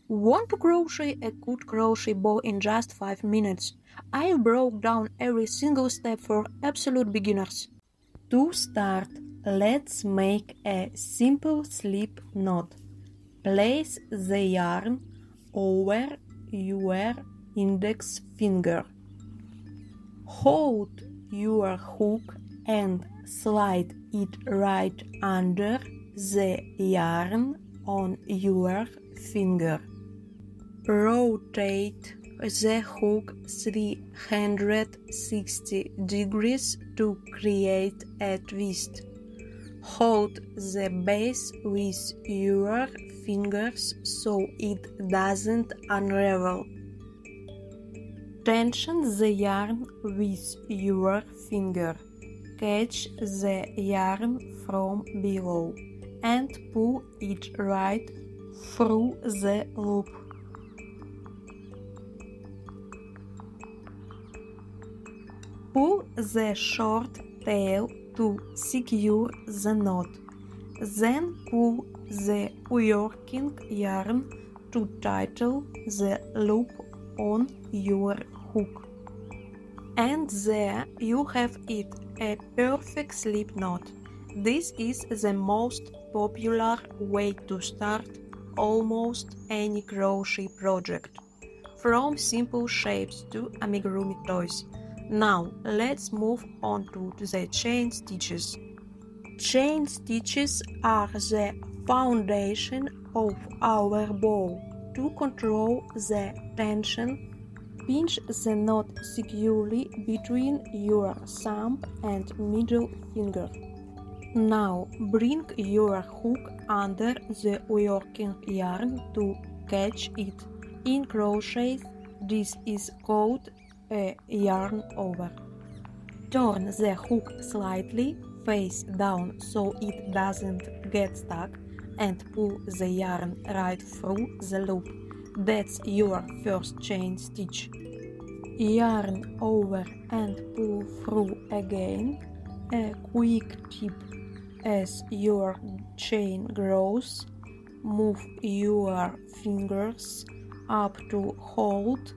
Want to crochet a good crochet bow in just 5 minutes? I broke down every single step for absolute beginners. To start, let's make a simple slip knot. Place the yarn over your index finger. Hold your hook and slide it right under the yarn on your finger. Rotate the hook 360 degrees to create a twist. Hold the base with your fingers so it doesn't unravel. Tension the yarn with your finger. Catch the yarn from below and pull it right through the loop. Pull the short tail to secure the knot. Then pull the working yarn to tighten the loop on your hook. And there you have it, a perfect slip knot. This is the most popular way to start almost any crochet project, from simple shapes to amigurumi toys. Now let's move on to the chain stitches. Chain stitches are the foundation of our bow. To control the tension, pinch the knot securely between your thumb and middle finger. Now bring your hook under the working yarn to catch it. In crochet, this is called a yarn over. Turn the hook slightly face down so it doesn't get stuck and pull the yarn right through the loop. That's your first chain stitch. Yarn over and pull through again. A quick tip: as your chain grows, move your fingers up to hold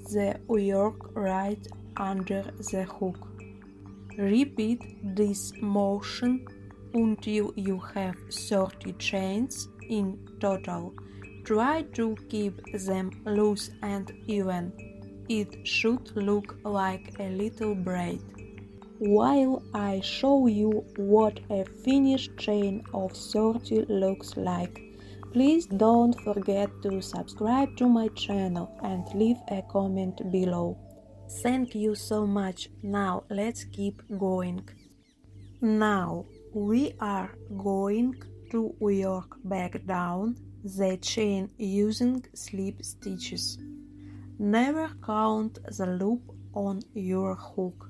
the work right under the hook. Repeat this motion until you have 30 chains in total. Try to keep them loose and even. It should look like a little braid. While I show you what a finished chain of 30 looks like, please don't forget to subscribe to my channel and leave a comment below. Thank you so much. Now let's keep going. Now we are going to work back down the chain using slip stitches. Never count the loop on your hook.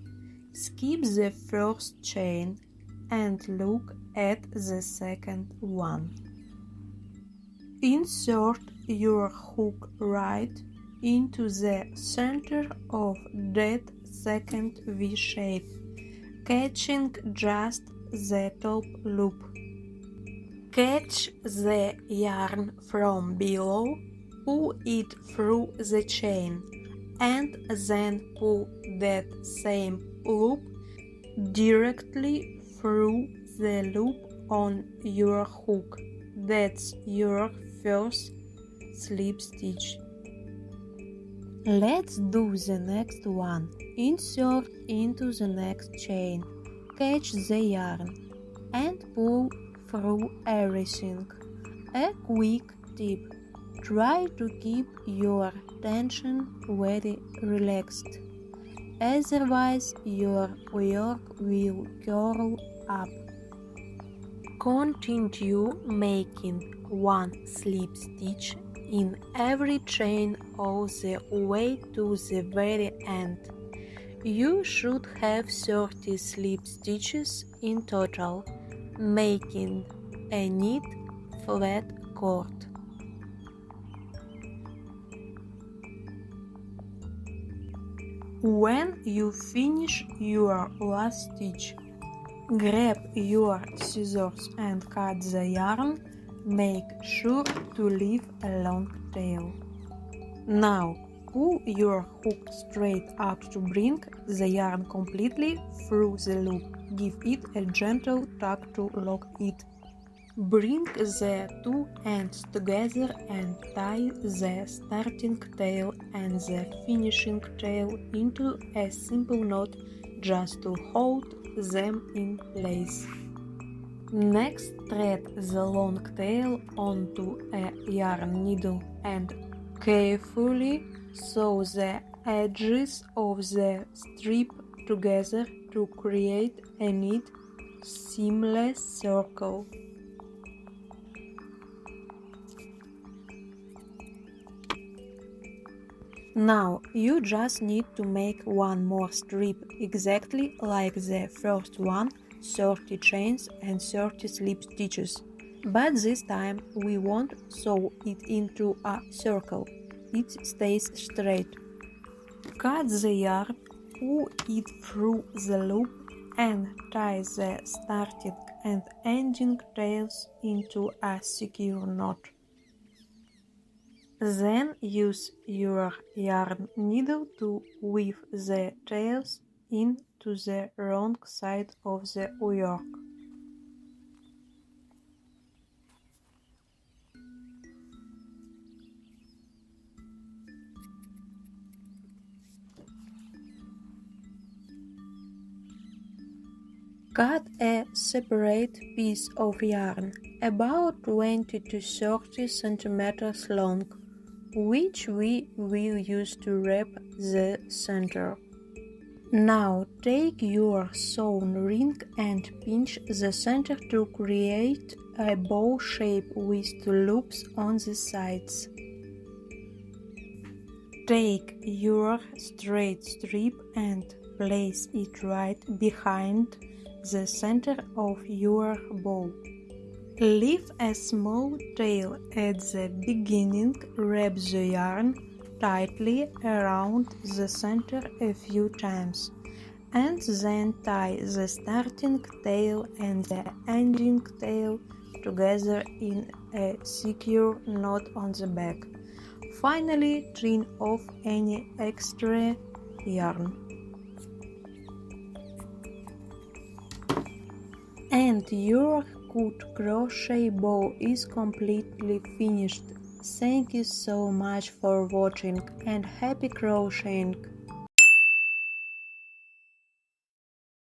Skip the first chain and look at the second one. Insert your hook right into the center of that second V shape, catching just the top loop. Catch the yarn from below, pull it through the chain, and then pull that same loop directly through the loop on your hook. That's your first slip stitch. Let's do the next one. Insert into the next chain, catch the yarn, and pull through everything. A quick tip: try to keep your tension very relaxed, otherwise your work will curl up. Continue making one slip stitch in every chain all the way to the very end. You should have 30 slip stitches in total, making a neat flat cord. When you finish your last stitch, grab your scissors and cut the yarn. Make sure to leave a long tail. Now pull your hook straight up to bring the yarn completely through the loop. Give it a gentle tug to lock it. Bring the two ends together and tie the starting tail and the finishing tail into a simple knot just to hold them in place. Next, thread the long tail onto a yarn needle and carefully sew the edges of the strip together to create a neat, seamless circle. Now you just need to make one more strip exactly like the first one, 30 chains and 30 slip stitches. But this time we won't sew it into a circle, it stays straight. Cut the yarn, pull it through the loop and tie the starting and ending tails into a secure knot. Then use your yarn needle to weave the tails into the wrong side of the yoke. Cut a separate piece of yarn, about 20 to 30 centimeters long, which we will use to wrap the center. Now take your sewn ring and pinch the center to create a bow shape with two loops on the sides. Take your straight strip and place it right behind the center of your bow. Leave a small tail at the beginning, wrap the yarn tightly around the center a few times, and then tie the starting tail and the ending tail together in a secure knot on the back. Finally, trim off any extra yarn. And your good crochet bow is completely finished. Thank you so much for watching and happy crocheting!